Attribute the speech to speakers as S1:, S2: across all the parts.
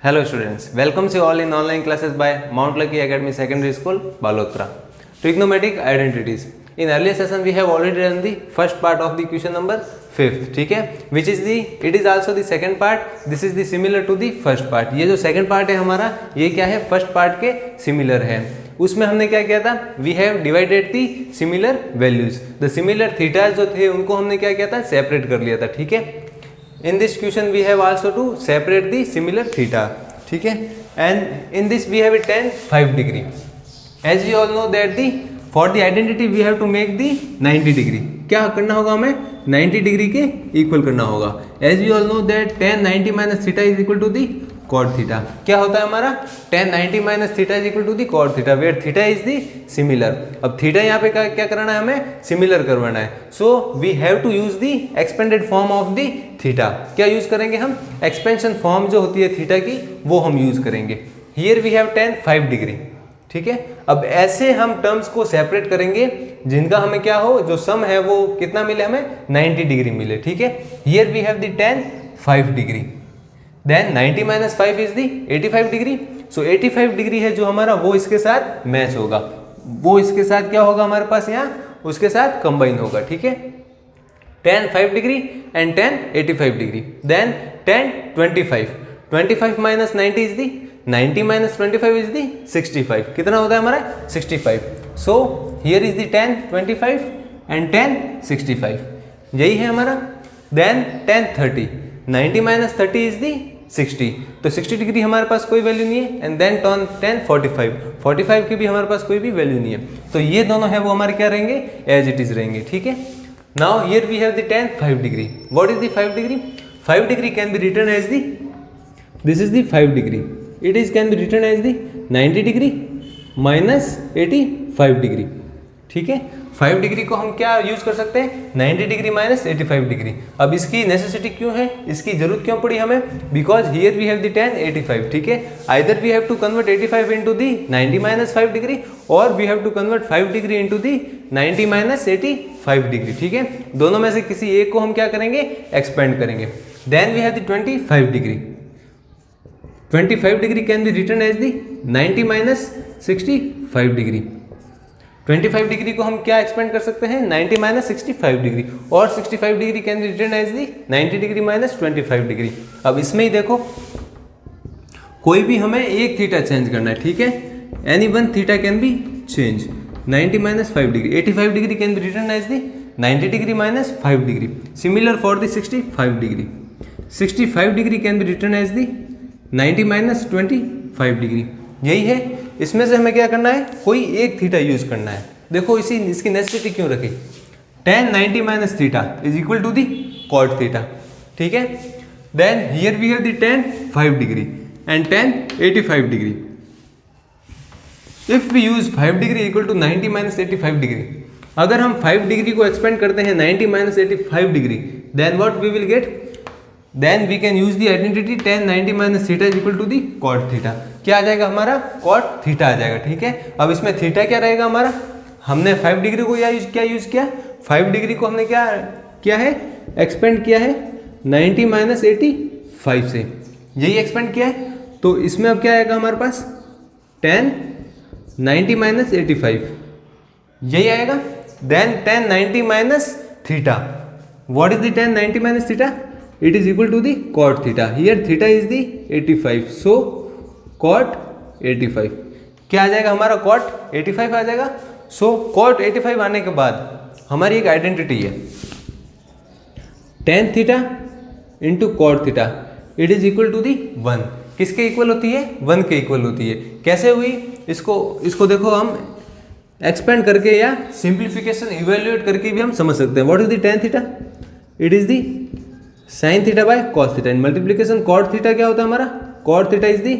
S1: Hello students, welcome you all in online classes by Mount Lucky Academy Secondary School, Balotra. Trigonometric identities. In earlier session we have already done the first part of the question number 5th, ठीक है, which is the it is also the second part. This is the similar to the first part. ये जो second part है हमारा, ये क्या है, first part के similar है. उसमें हमने क्या किया था, we have divided the similar values. The similar theta जो थे उनको हमने क्या किया था, separate कर लिया था, ठीक है. In this question we have also to separate the similar theta, ठीक है, and in this we have a tan 5 degree. As we all know that the for the identity we have to make the 90 degree. क्या करना होगा हमें, 90 degree के equal करना होगा. As we all know that tan 90 minus theta is equal to the cot theta. क्या होता है हमारा, tan 90 minus theta is equal to the cot theta where theta is the similar. अब थीटा यहाँ पे क्या कराना है, हमें सिमिलर करवाना है. So we have to use the expanded form of the theta. क्या यूज करेंगे हम, एक्सपेंशन फॉर्म जो होती है थीटा की वो हम यूज करेंगे. Here we have tan 5 degree, ठीक है. अब ऐसे हम टर्म्स को सेपरेट करेंगे जिनका हमें क्या हो, जो सम है वो कितना मिले, हमें 90 डिग्री मिले, ठीक है. Here we have the tan 5 degree, then 90 minus 5 is the 85 degree. So 85 degree है जो हमारा, वो इसके साथ मैच होगा, वो इसके साथ क्या होगा हमारे पास यहाँ, उसके साथ कंबाइन होगा, ठीक है. tan 5 degree and tan 85 degree, then tan 25 minus 90 is the 90 minus 25 is the 65. कितना होता है हमारा, 65. So here is the tan 25 and tan 65, यही है हमारा. Then tan 30, 90 minus 30 is the 60. तो 60 डिग्री हमारे पास कोई वैल्यू नहीं है. एंड देन tan 45 की भी हमारे पास कोई भी वैल्यू नहीं है. तो ये दोनों है वो हमारे क्या रहेंगे, एज इट इज रहेंगे, ठीक है. Now here we have the tan 5 degree. What is the 5 degree, 5 degree can be written as the, this is the 5 degree. It is can be written as the 90 degree minus 85 degree, ठीक है. 5 degree को हम क्या use कर सकते हैं, 90 degree minus 85 degree. अब इसकी नेसेसिटी क्यों है, इसकी जरूरत क्यों पड़ी हमें, because here we have the tan 85, ठीक है. Either we have to convert 85 into the 90 minus 5 degree और we have to convert 5 degree into the 90 minus 85 degree, ठीक है. दोनों में से किसी एक को हम क्या करेंगे, एक्सपेंड करेंगे. Then we have the 25 degree. 25 degree can be written as the 90 minus 65 degree. 25 degree को हम क्या एक्सपेंड कर सकते हैं, 90 माइनस 65 डिग्री, और 65 degree can be written as the 90 degree minus 25 degree. अब इसमें ही देखो, कोई भी हमें एक थीटा चेंज करना है, ठीक है. Any one theta can be change. 90 minus 5 degree, 85 degree can be written as the 90 degree minus 5 degree. Similar for the 65 degree. 65 degree can be written as the 90 minus 25 degree. यही है, इसमें से हमें क्या करना है, कोई एक थीटा यूज करना है. देखो इसकी नेसेसिटी क्यों रखी, tan 90 minus theta is equal to the cot theta, ठीक है. Then here we have the tan 5 degree and tan 85 degree. If we use 5 degree equal to 90 minus 85 degree, अगर हम 5 डिग्री को एक्सपेंड करते हैं 90 minus 85 degree, then what we will get, then we can use the identity tan 90 minus theta is equal to the cot theta. क्या आ जाएगा हमारा, cot theta आ जाएगा, ठीक है. अब इसमें थीटा क्या रहेगा हमारा, हमने 5 डिग्री को क्या यूज किया, 5 डिग्री को हमने क्या किया है, एक्सपेंड किया है 90 माइनस 85 से, यही एक्सपेंड किया है. तो इसमें अब क्या आएगा हमारे पास, tan 90 माइनस 85, यही आएगा. Then tan 90 minus theta, what is the tan 90 minus theta, it is equal to the cot theta. Here theta is the 85, so cot 85 क्या आ जाएगा हमारा, cot 85 आ जाएगा. so cot 85 आने के बाद हमारी एक आइडेंटिटी है, tan theta into cot theta, it is equal to the 1. किसके इक्वल होती है, 1 के इक्वल होती है. कैसे हुई, इसको देखो हम एक्सपेंड करके या सिंप्लीफिकेशन इवेल्युएट करके भी हम समझ सकते हैं. What is the tan theta, it is the sine theta by cos theta. In multiplication cot theta क्या होता है हमारा, cot theta is the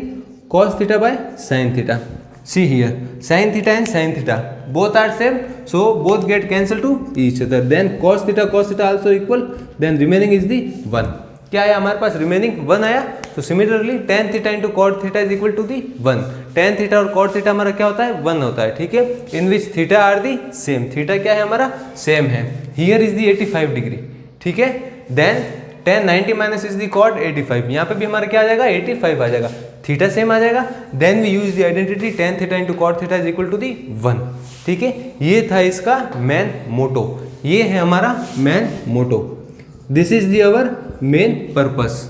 S1: cos theta by sine theta. See here sine theta and sine theta both are same, so both get cancel to each other. Then cos theta also equal, then remaining is the 1. क्या आया हमारे पास, remaining 1 आया. तो similarly tan theta into cot theta is equal to the 1. tan theta और cot theta हमारा क्या होता है, 1 होता है, ठीक है. In which theta are the same, theta क्या है हमारा, सेम है. हियर इज दी 85 डिग्री, ठीक है. Then tan 90 minus is the cot 85, यहाँ पे भी हमारा क्या आ जाएगा 85 आ जाएगा. थीटा सेम आ जाएगा। Then we use the identity tan theta into cot theta is equal to the 1। ठीक है, ये था इसका मेन मोटो, ये है हमारा main motto, this is the our main purpose.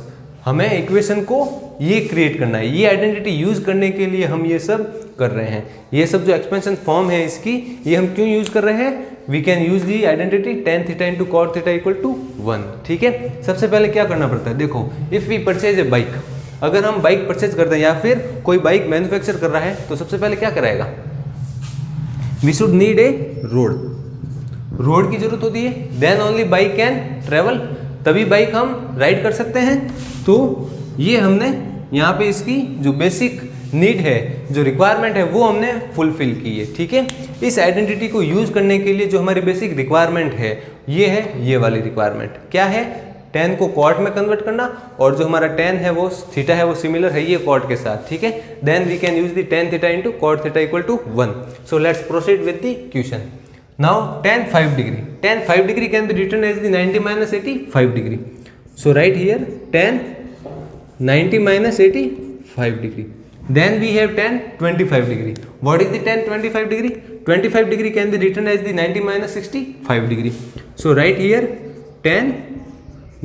S1: हमें इक्वेशन को ये क्रिएट करना है, ये आइडेंटिटी यूज करने के लिए हम ये सब कर रहे हैं। ये सब जो एक्सपेंशन फॉर्म है इसकी, ये हम क्यों यूज कर रहे हैं? We can use the identity tan theta into cot theta equal to 1। ठीक है, सबसे पहले क्या करना पड़ता है, देखो if we purchase a bike, अगर हम बाइक परचेज करते हैं या फिर कोई बाइक मैन्युफैक्चर कर रहा है तो सबसे पहले क्या कराएगा? We should need a road, road की जरूरत होती है, then only bike can travel, तभी बाइक हम राइड कर सकते हैं। तो ये हमने यहाँ पे इसकी जो बेसिक नीड है, जो रिक्वायरमेंट है, वो हमने फुलफिल की है। ठीक है, इस आइडेंटिटी को यूज करने के लिए जो हमारी बेसिक रिक्वायरमेंट है ये है ये वाली रिक्वायरमेंट। क्या है? tan को कॉट में कन्वर्ट करना, और जो हमारा tan है वो थीटा है वो सिमिलर है ये कॉट के साथ। ठीक है, then we can use the tan theta into cot theta equal to 1। So let's proceed with the question. Now tan 5 degree, tan 5 degree can be written as the 90 minus 85 degree. So right here tan 90 minus 85 degree. Then we have tan 25 degree. What is the tan 25 degree? 25 degree can be written as the 90 minus 65 degree. So right here tan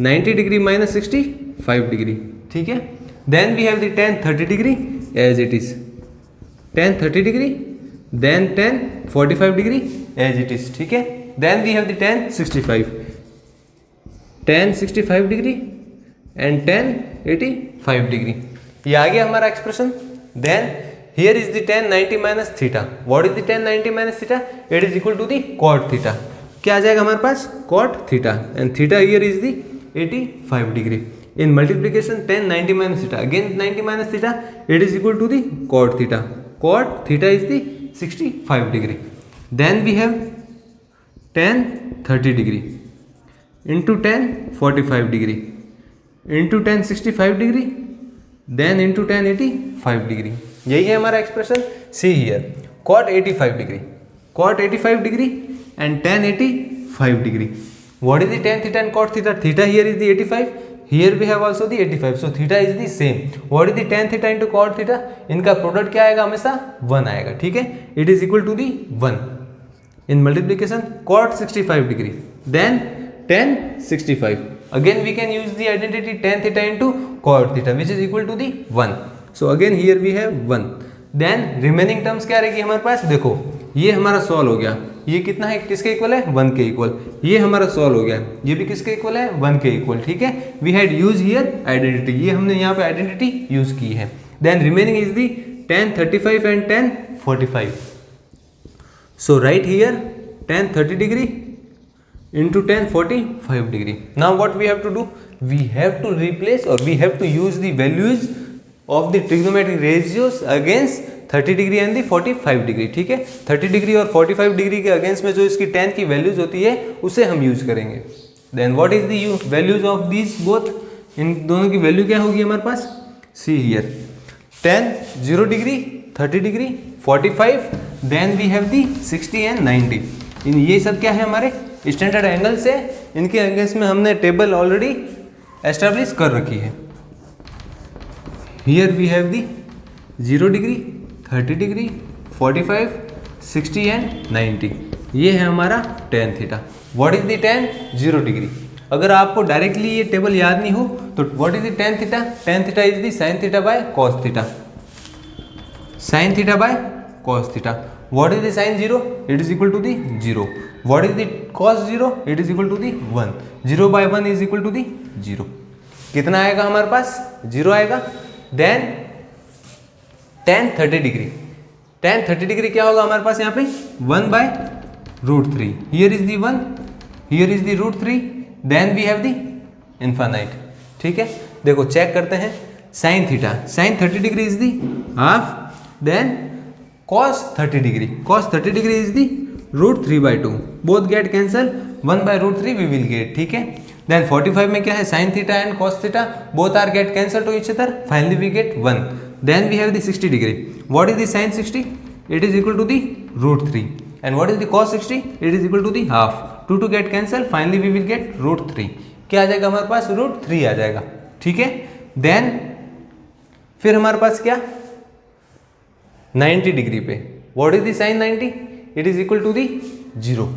S1: 90 degree minus 65 degree. ठीक है, then we have the tan 30 degree as it is. Tan 30 degree, then tan 45 degree as it is. ठीक है, then we have the tan 65. Tan 65 degree and tan 85 degree. ये आ गया हमारा expression. Then here is the tan 90 minus theta. What is the tan 90 minus theta? It is equal to the cot theta. क्या आ जाएगा हमारे पास? Cot theta, and theta here is the 85 degree. In multiplication tan 90 minus theta again 90 minus theta, it is equal to the cot theta. Cot theta is the 65 degree. Then we have tan 30 degree into tan 45 degree into tan 65 degree, then into tan 85 degree. यही है हमारा expression. See here cot 85 degree, cot 85 degree and tan 85 degree. What is the tan theta and cot theta? Theta here is the 85, here we have also the 85, so theta is the same. What is the tan theta into cot theta? इनका product क्या आएगा? हमेशा 1 आएगा। ठीक है, it is equal to the 1 in multiplication cot 65 degree, then tan 65. Again we can use the identity tan theta into cot theta which is equal to the 1. So again here we have 1. Then remaining terms क्या रहेगी हमारे पास? देखो ये हमारा solve हो गया, ये कितना है? किसके इक्वल है? 1 के इक्वल। ये हमारा सॉल्व हो गया, ये भी किसके इक्वल है? 1 के इक्वल। ठीक है, we had use here identity, ये हमने यहाँ पे आइडेंटिटी यूज की है। Then remaining is the tan 35 and tan 45. So right here tan 30 degree into tan 45 degree. Now what we have to do? We have to replace or we have to use the values of the trigonometric ratios against 30 degree and the 45 degree. ठीक है, 30 degree और 45 degree के against में जो इसकी tan की values होती है उसे हम यूज करेंगे। Then what is the values of these both? इन दोनों की वैल्यू क्या होगी हमारे पास? See here tan 0 degree, 30 degree, 45, then we have the 60 and 90. इन ये सब क्या है? हमारे स्टैंडर्ड एंगल से, इनके अगेंस्ट में हमने टेबल ऑलरेडी एस्टेब्लिश कर रखी है। Here we have the 0 degree, 30 degree, 45, 60 and 90। ये है हमारा tan theta. What is the tan 0 degree? अगर आपको डायरेक्टली ये टेबल याद नहीं हो तो what is the tan theta? tan theta is the sin theta by cos theta, sin theta by cos theta. What is the sin 0? It is equal to the 0. What is the cos 0? It is equal to the 1. 0 by 1 is equal to the 0. कितना आएगा हमारे पास? 0 आएगा। Then tan 30 degree, tan 30 degree क्या होगा हमारे पास यहाँ पे? 1 by root 3. Here is the 1, here is the root 3. Then we have the infinite. ठीक है, देखो चेक करते हैं। sin theta, sin 30 degree is the half, then cos 30 degree, cos 30 degree is the root 3 by 2, both get cancel, 1 by root 3 we will get. ठीक है, then 45 में क्या है? sin theta and cos theta both are get cancel to each other, finally we get 1. Then we have the 60 degree. What is the sin 60? It is equal to the root 3. And what is the cos 60? It is equal to the half. 2 to get cancel, finally we will get root 3. क्या आ जाएगा हमारे पास? root 3 आ जाएगा। ठीक है, then फिर हमारे पास क्या 90 डिग्री पे what is the sine 90, it is equal to the 0,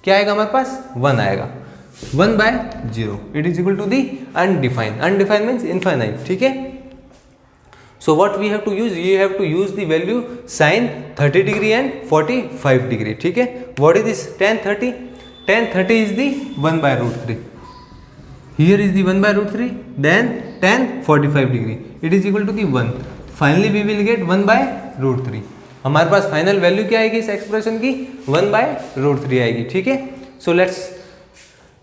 S1: क्या आएगा हमारे पास 1 आएगा, 1/0 it is equal to the undefined, undefined means infinite, ठीक है। So what we have to use, you have to use the value sin 30 degree and 45 degree, ठीक है। What is this tan 30? Tan 30 is the 1/√3. Here is the 1/√3. Then tan 45 degree, it is equal to the 1. Finally we will get 1/√3. हमारे पास final value क्या आएगी इस expression की 1/√3 आएगी, ठीक है। So let's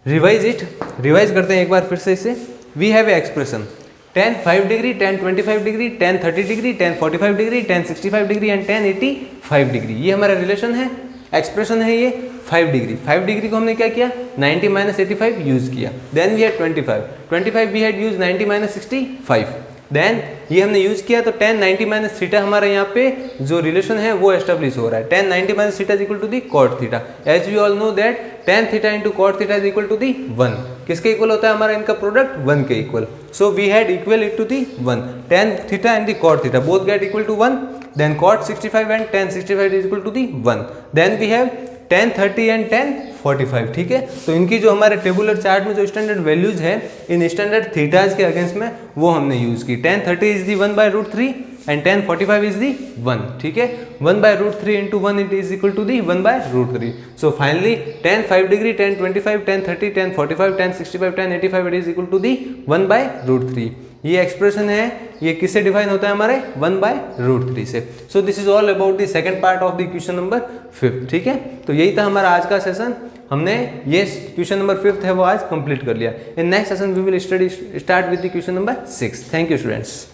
S1: revise it, revise करते हैं एक बार फिर से इसे। We have a expression tan 5 degree, tan 25 degree, tan 30 degree, tan 45 degree, tan 65 degree and tan 85 degree, ये हमारा रिलेशन है, एक्सप्रेशन है ये 5 डिग्री। 5 डिग्री को हमने क्या किया 90 - 85 यूज किया, then we had 25 we had use 90 - 65, then ये हमने यूज किया तो tan 90 - थीटा हमारा यहाँ पे जो रिलेशन है वो एस्टेब्लिश हो रहा है। tan 90 - theta is equal to the cot theta, as we all know that tan theta into cot theta is equal to the 1, किसके इक्वल होता है हमारा इनका प्रोडक्ट 1 के equal. So we had equal it to the 1, tan theta and the cot theta both get equal to 1, then cot 65 and tan 65 is equal to the 1, then we have tan 30 and tan 45, ठीक है। तो इनकी जो हमारे tabular chart में जो standard values है इन स्टैंडर्ड थीटाज के अगेंस्ट में वो हमने यूज की। tan 30 is the 1/√3 and tan 45 is the 1, ठीक है। 1/√3 into 1 it is equal to the 1/√3। So finally tan 5 degree, tan 25, tan 30, tan 45, tan 65, tan 85 it is equal to the 1/√3। ये expression है ये किससे डिफाइन होता है हमारे 1/√3 से। So this is all about the second part of the question number 5, ठीक है। तो यही था हमारा आज का सेशन, हमने ये क्वेश्चन नंबर 5 है वो आज कंप्लीट कर लिया। In next session we will start with the question number 6। Thank you students.